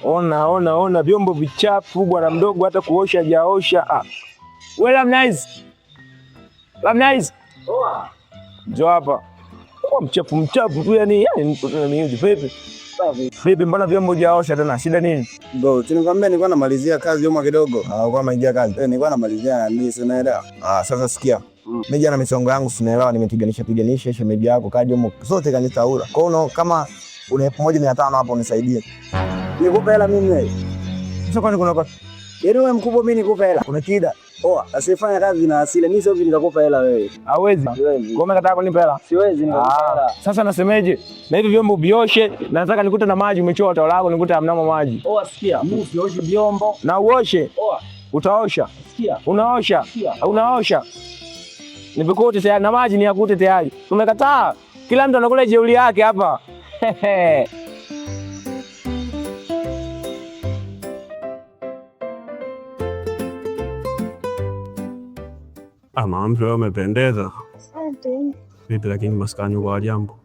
Ona vyombo vichafu bwana mdogo, hata kuosha hajaosha. Wewe Lamnice. Njoo hapa. Kwa mchafu tu yani vipi? Vipi mbona vyombo hajaosha tena? Shida nini? Bro, tunakwambia nilikuwa namalizia kazi huko kidogo. Kwa maingia kazi. Nilikuwa namalizia mimi sinaelewa. Sasa sikia. Mimi jana misongo yangu sinaelewa, nimepiganisha shemeji yako kaje huko. Zote kanitaura. Kwa hiyo kama una 1500 hapo unisaidie. Nikupe hela mimi wewe. Sasa kwani kuna kwa wewe mkubwa mimi nikupe hela. Kuna kida. Asifanya kazi na asile. Mimi sio hivi nikakupa hela wewe. Hawezi. Ngome kataka kunipa hela. Siwezi nikakupa hela. Sasa nasemeje? Na hivi vyombo bioshe, nataka nikute na maji umechota wala lako nikute hamnamo maji. Sikia, mimi sioshe vyombo. Na uoshe. Utaosha. Sikia. Unaosha. Unaosha. Nipikote tayari na maji ni yakute tayari. Tumekataa. Kila mtu anakula jeuli yake hapa. Mama wewe umependeza. Asante. Vipi lakini maskani kwa jambo?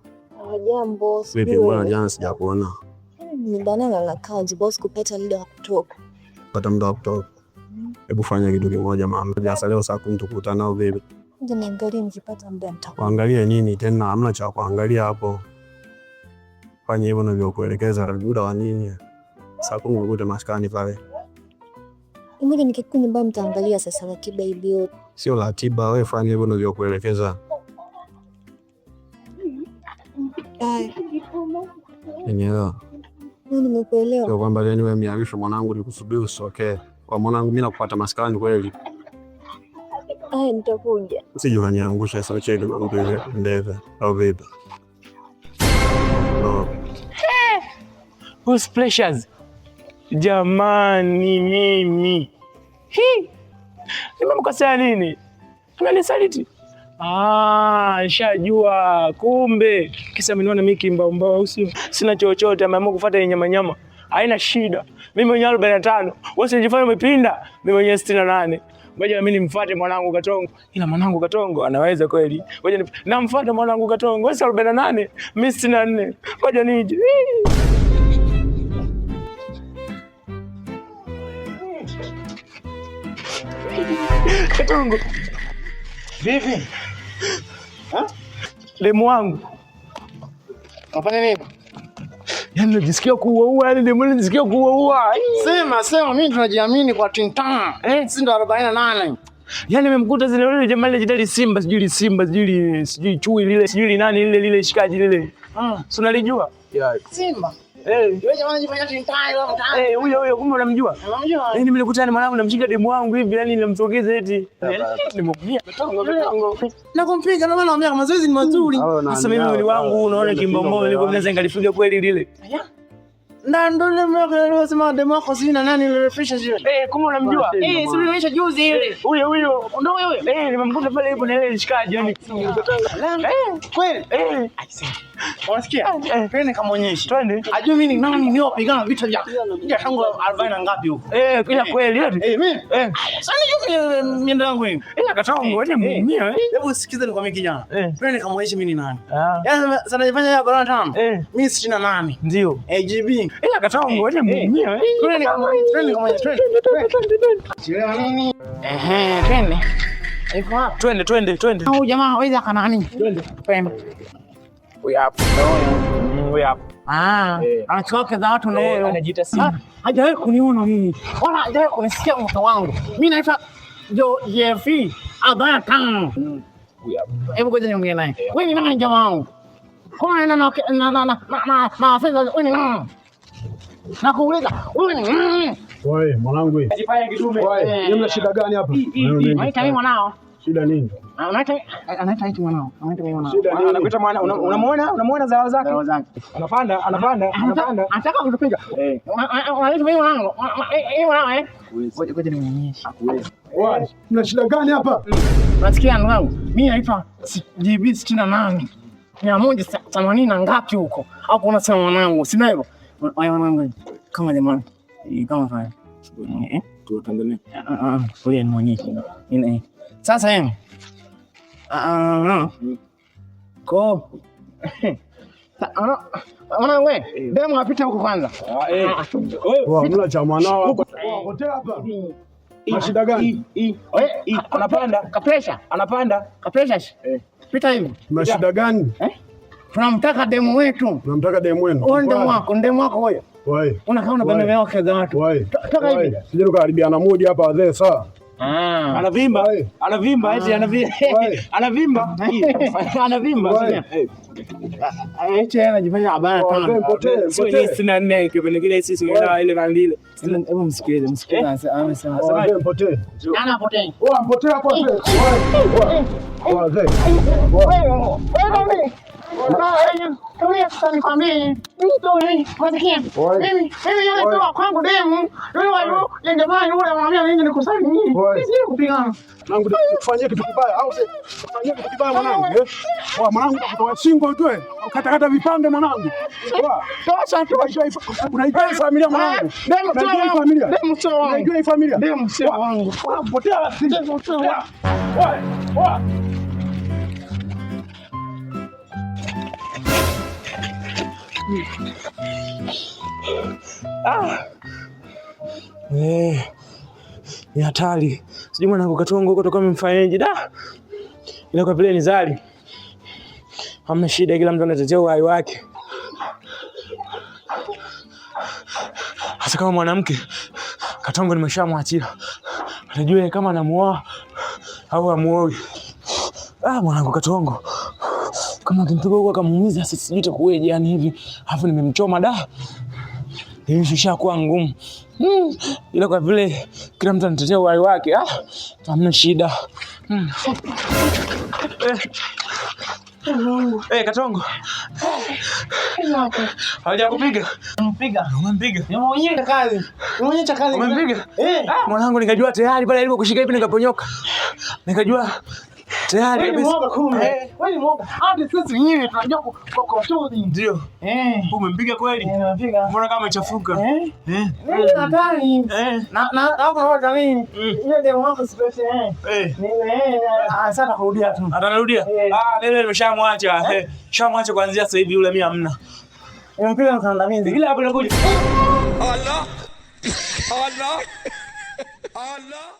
Jambo. Vipi mbona jana sijakuona? Ndani na kazi boss kupata muda wa kutoka. Pata muda wa kutoka. Hebu fanya kitu kimoja mama. Sasa leo saa 10 tukutana nao vipi? Ndio niangalie nikipata muda nitakuwa. Kuangalia nini tena? Hamna cha kuangalia hapo. Fanya hivyo ninavyokuelekeza, muda wa nini? Saa 10 ukute maskani pale. Ngoja nikikunywa nyumbani mtaangalia sasa ratiba hiyo. Sio ratiba, wewe fanya hivyo ninavyokuelekeza. Nielewa. Nimekuelewa. Sio kwamba leo wewe miarisho mwanangu nikusubiri usokee. Kwa mwanangu mimi nakupata maskani kweli. Nitakuja. Usije uniangusha sasa chini mambo ndeve au vipi? Who's pleasures? Jamani mimi. Nimemkosea nini? Amenisaliti. Nishajua kumbe. Kisa mniona mimi kimbao au sio? Sina chochote, ameamua kufuata nyama. Haina shida. Mimi mwenye 45. Wewe unajifanya umepinda. Mimi mwenye 68. Ngoja mimi nimfuate mwanangu Katongo. Ila mwanangu Katongo anaweza kweli. Ngoja namfuate mwanangu Katongo. Wewe 48, mimi 64. Ngoja nije. Katongo. Vipi? Demu wangu. Unafanya nini? Yaani najisikia kuua, yaani demu najisikia kuua. Sema mimi tunajiamini kwa tinta. Sisi ndo 48. Yaani nimemkuta zile jamaa ile jidali Simba, sijui chui lile, sijui nani lile shikaji lile. Si unalijua? Simba. Yule jamaa anajifanya tinta leo. Huyo kumbe unamjua? Unamjua? Yaani nimelikutana mwanangu namshika demu wangu hivi, yaani nimemsogeza eti. Nimekuja Katongo. Na kumpiga na maana kama mazoezi ni mazuri. Sasa mimi mwili wangu unaona kimbombo niko mnaweza ngalifiga kweli lile. Ndo ile mmoja sema demo yako sina nani nilirefresha zile. Kumbe unamjua? Si ulionyesha juzi ile. Huyo. Ndio wewe. Nimemkuta pale hapo na ile shikaji yani. Kweli? Unasikia? Twende kamuonyeshe. Twende. Ajui mimi ni nani niopigana vita vya tangu 40 na ngapi huko. Ila kweli eti. Mimi. Sasa ni miendo yangu hivi. Ila Katongo wewe muumia. Hebu sikiza nikwambie kijana. Twende kamuonyeshe mimi ni nani. Yaani sasa najifanya ya 45. Mimi 68. Ndio. AGB. Ila Katongo wewe muumia. Twende kamuonyeshe. Chelewa nini? Twende. Iko wapi? Twende. Au jamaa hawezi akanani? Twende. Huyu hapa. Anachoka za watu na anajiita Simba. Hajawahi kuniona mimi. Wala hajawahi kunisikia mtoto wangu. Mimi naitwa Jeff Abata. Hebu ngoja niongee naye. Wewe ni nani jamaa wangu? Kwa nini na afisa wewe ni nani? Nakuuliza, wewe ni nani? Wewe mwanangu wewe. Ajifanya kidume. Wewe una shida gani hapa? Unaita mimi mwanao. Shida nini? Anaita eti mwanao. Anakuita mwana, unamuona zao zake? Anapanda. Anataka kutupiga. Anaita mimi mwanangu. Mwanao ngoja nimuonyeshe. Wewe una shida gani hapa? Unasikia ndugu wangu? Mimi naitwa GB 68. 180 na ngapi huko? Hapo unasema mwanangu, sina hivyo. Wewe mwanangu kama jamani. Kama fanya. Tutangalie. Ngoja nimuonyeshe. Sasa yeye. Mwana wewe, demu apita huko kwanza. Wewe mla cha mwanao hapa. Potea hapa. Mashida gani? Anapanda, kapresha. Anapanda, kapresha. Pita hivi. Mashida gani? Tunamtaka demu wetu. Tunamtaka demu wenu. Wewe demu wako wewe. Wewe. Unakaa unabembea wake za watu. Toka hivi. Sije tukaribiana moja hapa wazee sawa. Anavimba eti anavimba. Eti anajifanya abana tano. Sio ni 64 kipindi kile sisi ile na lile. Hebu msikilize amesema. Potee. Ana potee. Potee hapo. Wazee. Kwangu demu kufanyia kitu kibaya au kufanyia kitu kibaya mwanangu? Mwanangu kutoa shingo tu katakata vipande mwanangu. Unaijua familia mwanangu? Unaijua familia? Demu sio wangu. Potea. Ni hatari. Sijui mwanangu Katongo huko toka mfanyaje da. Ila kwa vile ni zali. Hamna shida, kila mtu anatetea uhai wake. Hasa kama mwanamke Katongo nimeshamwachia. Atajua kama anamuoa au amuoi. Mwanangu Katongo. Kama kimpiga huko akamuumiza sijui itakuwaje yani hivi. Alafu nimemchoma da. Nimeshusha kwa ngumu. Ila kwa vile kila mtu anatetea uhai wake, hamna shida. Katongo. Hajakupiga? Umempiga? Nimeonyesha kazi. Umempiga? Mwanangu nikajua tayari pale alipokushika hivi nikaponyoka. Nikajua tayari kabisa. Wewe ni mwoga. Hadi sisi wenyewe tunajua kwa shughuli. Ndio. Umempiga kweli? Nimepiga. Mbona kama imechafuka? Mimi nadhani. Na hapo naona nini? Ile demo wako special. Sasa kurudia tu. Atanarudia? Lele nimeshamwacha. Shamwacha kuanzia sasa hivi yule mimi hamna. Nimepiga mkandamizi. Ile hapo inakuja. Allah. Allah. Allah.